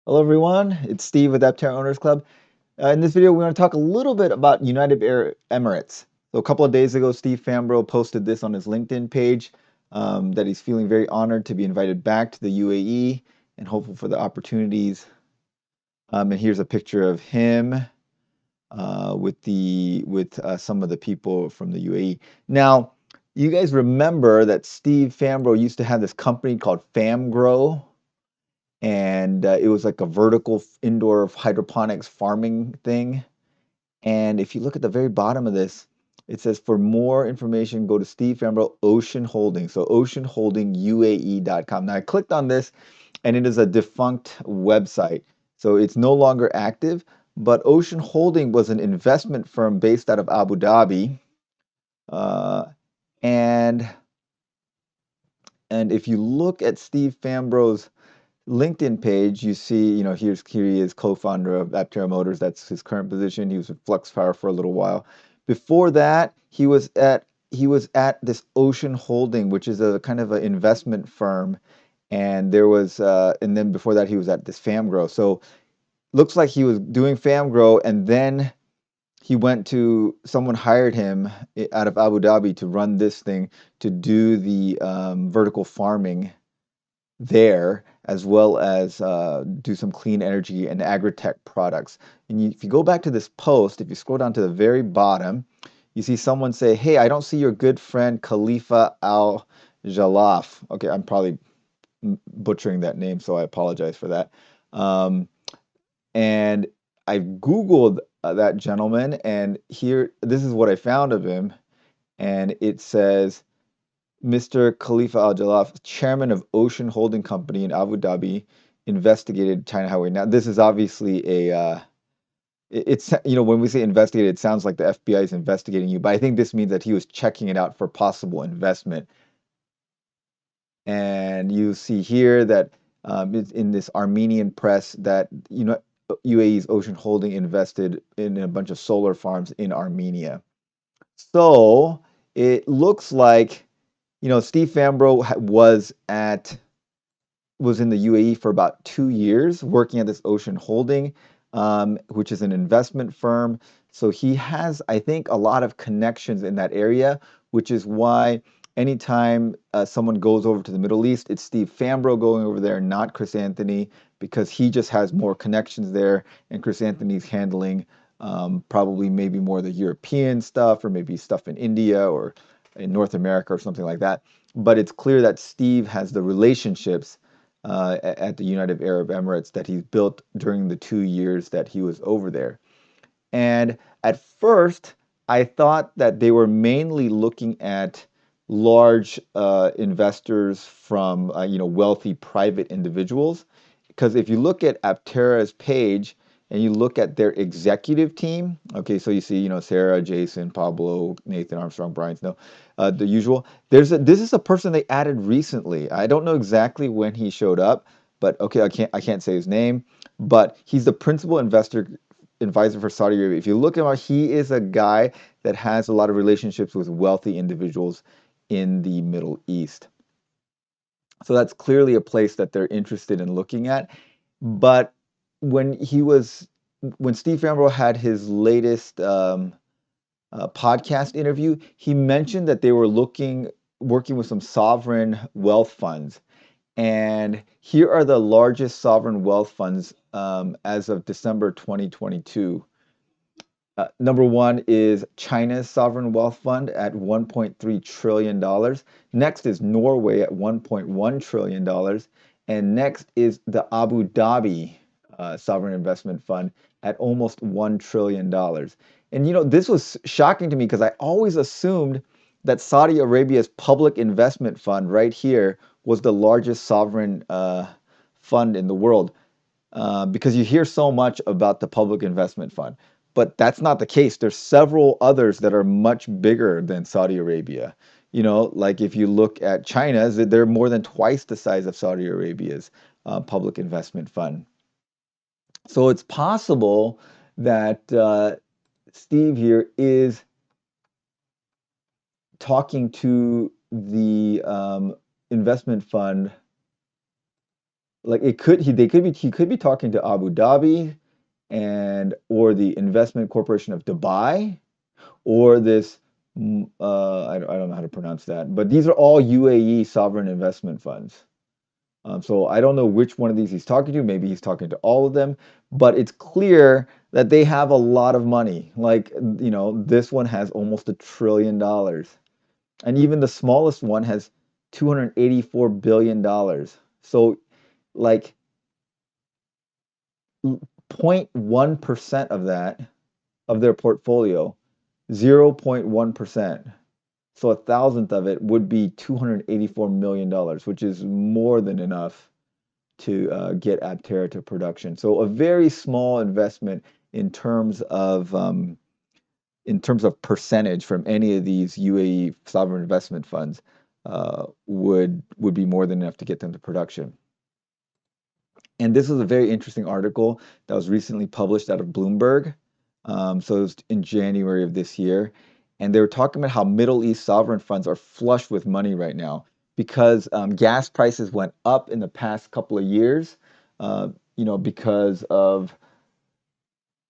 Hello everyone, it's Steve with Aptera Owners Club. In this video, we're going to talk a little bit about United Arab Emirates. So a couple of days ago, Steve Fambrough posted this on his LinkedIn page, that he's feeling very honored to be invited back to the UAE and hopeful for the opportunities. And here's a picture of him with some of the people from the UAE. Now, you guys remember that Steve Fambrough used to have this company called Fambrough, and it was like a vertical indoor hydroponics farming thing. And if you look at the very bottom of this, it says for more information, go to Steve Fambrough Ocean Holding. So oceanholdinguae.com. Now I clicked on this and it is a defunct website. So it's no longer active, but Ocean Holding was an investment firm based out of Abu Dhabi. Uh, and and if you look at Steve Fambrough's LinkedIn page, you see, here he is, co-founder of Aptera Motors. That's his current position. He was with Flux Power for a little while. Before that, he was at this Ocean Holding, which is a kind of an investment firm, and then before that, he was at this Famgrow. So looks like he was doing Famgrow, and then someone hired him out of Abu Dhabi to run this thing to do the vertical farming there, as well as do some clean energy and agri-tech products. And if you go back to this post, if you scroll down to the very bottom, you see someone say, "Hey, I don't see your good friend Khalifa Al Jaloff." Okay, I'm probably butchering that name, so I apologize for that. Um, and I Googled that gentleman, and this is what I found of him, and it says, Mr. Khalifa Al Jaloff, chairman of Ocean Holding Company in Abu Dhabi, investigated China Highway. Now, this is obviously it's, when we say investigated, it sounds like the FBI is investigating you, but I think this means that he was checking it out for possible investment. And you see here that it's in this Armenian press that, UAE's Ocean Holding invested in a bunch of solar farms in Armenia. So it looks like, Steve Fambrough was in the UAE for about 2 years working at this Ocean Holding, which is an investment firm. So he has, I think, a lot of connections in that area, which is why anytime someone goes over to the Middle East, it's Steve Fambrough going over there, not Chris Anthony, because he just has more connections there, and Chris Anthony's handling probably maybe more of the European stuff, or maybe stuff in India or in North America or something like that. But it's clear that Steve has the relationships at the United Arab Emirates that he's built during the 2 years that he was over there. And at first, I thought that they were mainly looking at large investors from wealthy private individuals. Because if you look at Aptera's page and you look at their executive team, okay, so you see, Sarah, Jason, Pablo, Nathan Armstrong, Brian Snow, the usual. This is a person they added recently. I don't know exactly when he showed up, but okay, I can't say his name, but he's the principal advisor for Saudi Arabia. If you look at him, he is a guy that has a lot of relationships with wealthy individuals in the Middle East. So that's clearly a place that they're interested in looking at. But when Steve Fambrough had his latest podcast interview, he mentioned that they were working with some sovereign wealth funds. And here are the largest sovereign wealth funds as of December 2022. Number one is China's sovereign wealth fund at $1.3 trillion. Next is Norway at $1.1 trillion. And next is the Abu Dhabi sovereign investment fund at almost $1 trillion. And this was shocking to me because I always assumed that Saudi Arabia's public investment fund right here was the largest sovereign fund in the world, because you hear so much about the public investment fund. But that's not the case. There's several others that are much bigger than Saudi Arabia. Like if you look at China's, they're more than twice the size of Saudi Arabia's public investment fund. So it's possible that Steve here is talking to the investment fund. like it could he could be talking to Abu Dhabi and or the Investment Corporation of Dubai or this I don't know how to pronounce that, but these are all UAE sovereign investment funds. So I don't know which one of these he's talking to. Maybe he's talking to all of them, but it's clear that they have a lot of money. Like, this one has almost $1 trillion, and even the smallest one has $284 billion. So, like, 0.1% of that, of their portfolio, 0.1%. So a thousandth of it would be $284 million, which is more than enough to get Aptera to production. So a very small investment in terms of percentage from any of these UAE sovereign investment funds would be more than enough to get them to production. And this is a very interesting article that was recently published out of Bloomberg. So it was in January of this year. And they were talking about how Middle East sovereign funds are flush with money right now because gas prices went up in the past couple of years, because of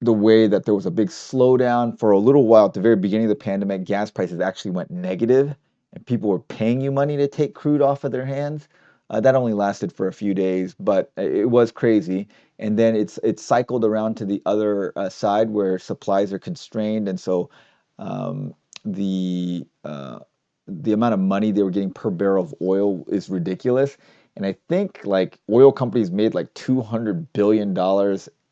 the way that there was a big slowdown for a little while at the very beginning of the pandemic. Gas prices actually went negative, and people were paying you money to take crude off of their hands. That only lasted for a few days, but it was crazy. And then it's cycled around to the other side where supplies are constrained, and so um, the uh, the amount of money they were getting per barrel of oil is ridiculous. And I think like oil companies made like $200 billion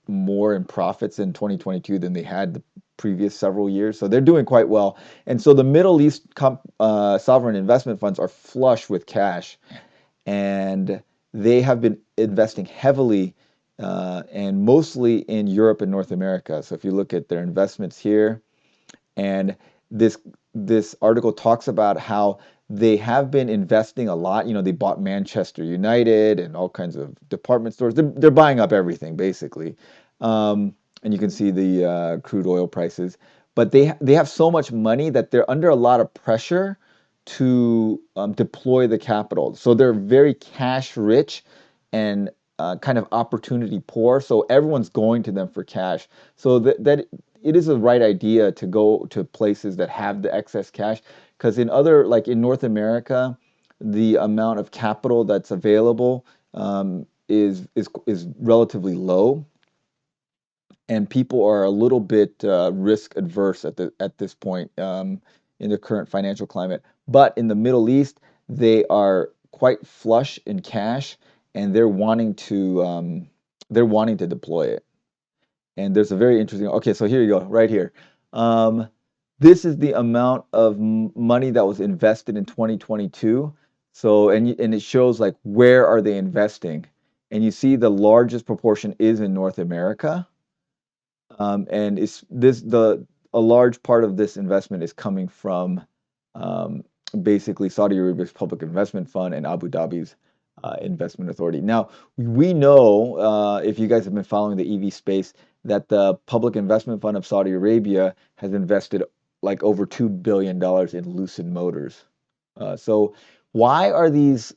more in profits in 2022 than they had the previous several years. So they're doing quite well. And so the Middle East sovereign investment funds are flush with cash, and they have been investing heavily and mostly in Europe and North America. So if you look at their investments here, and this this article talks about how they have been investing a lot. They bought Manchester United and all kinds of department stores. They're buying up everything basically, and you can see the crude oil prices. But they have so much money that they're under a lot of pressure to deploy the capital. So they're very cash rich and kind of opportunity poor. So everyone's going to them for cash. So that it is the right idea to go to places that have the excess cash, because like in North America, the amount of capital that's available is relatively low, and people are a little bit risk adverse at this point in the current financial climate. But in the Middle East, they are quite flush in cash, and they're wanting to deploy it. And there's a very interesting. Okay, so here you go, right here. Um, this is the amount of money that was invested in 2022. So, and it shows like where are they investing, and you see the largest proportion is in North America, and it's this the a large part of this investment is coming from um, basically Saudi Arabia's Public Investment Fund and Abu Dhabi's Investment Authority. Now, we know, if you guys have been following the EV space, that the Public Investment Fund of Saudi Arabia has invested like over $2 billion in Lucid Motors. So why are these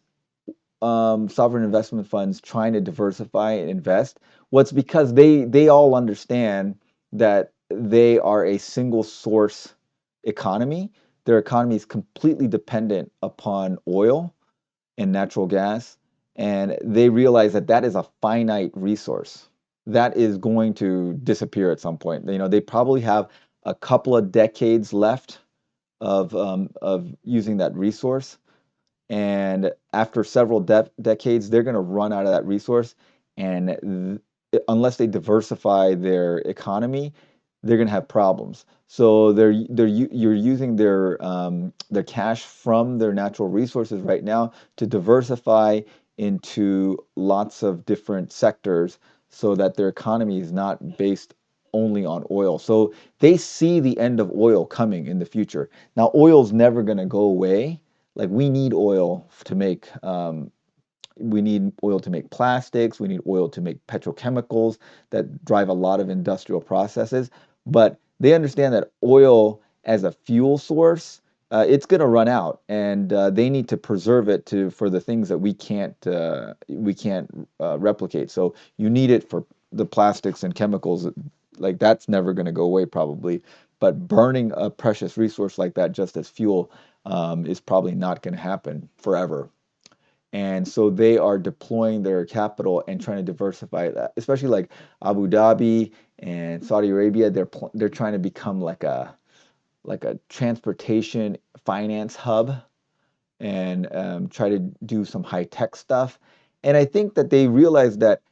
sovereign investment funds trying to diversify and invest? Well, it's because they all understand that they are a single source economy. Their economy is completely dependent upon oil and natural gas, and they realize that that is a finite resource that is going to disappear at some point. They probably have a couple of decades left of using that resource, and after several decades, they're going to run out of that resource. And unless they diversify their economy, they're going to have problems. So you're using their cash from their natural resources right now to diversify into lots of different sectors so that their economy is not based only on oil. So they see the end of oil coming in the future. Now, oil's never going to go away. Like we need oil to make plastics, we need oil to make petrochemicals that drive a lot of industrial processes. But they understand that oil as a fuel source it's going to run out, and they need to preserve it to for the things that we can't replicate. So you need it for the plastics and chemicals, like that's never going to go away probably. But burning a precious resource like that just as fuel is probably not going to happen forever. And so they are deploying their capital and trying to diversify that, especially like Abu Dhabi and Saudi Arabia. They're trying to become like a transportation finance hub and try to do some high tech stuff. And I think that they realize that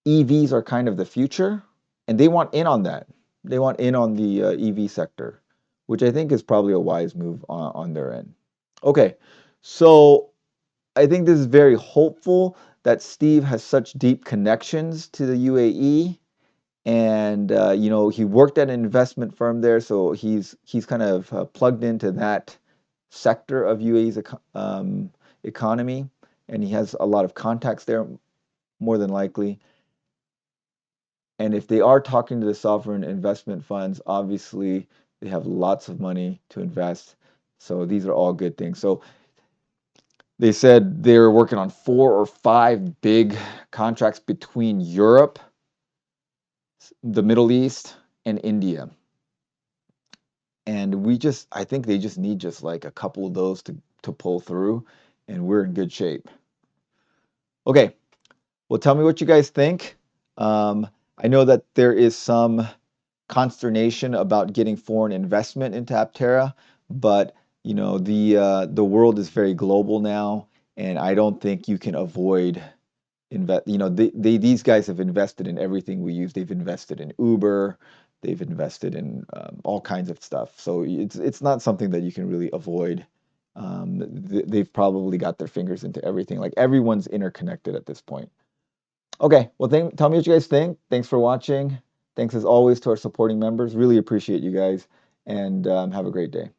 EVs are kind of the future, and they want in on that. They want in on the EV sector, which I think is probably a wise move on their end. Okay, so I think this is very hopeful that Steve has such deep connections to the UAE, and you know, he worked at an investment firm there, so he's kind of plugged into that sector of UAE's economy, and he has a lot of contacts there, more than likely. And if they are talking to the sovereign investment funds, obviously they have lots of money to invest. So these are all good things. So they said they're working on 4 or 5 big contracts between Europe, the Middle East, and India. And I think they just need just like a couple of those to pull through, and we're in good shape. Okay, well, tell me what you guys think. I know that there is some consternation about getting foreign investment into Aptera, but you know, the world is very global now, and I don't think you can avoid invest. You know, these guys have invested in everything we use. They've invested in Uber, they've invested in all kinds of stuff. So it's not something that you can really avoid. They've probably got their fingers into everything. Like everyone's interconnected at this point. Okay, well, tell me what you guys think. Thanks for watching. Thanks as always to our supporting members. Really appreciate you guys, and have a great day.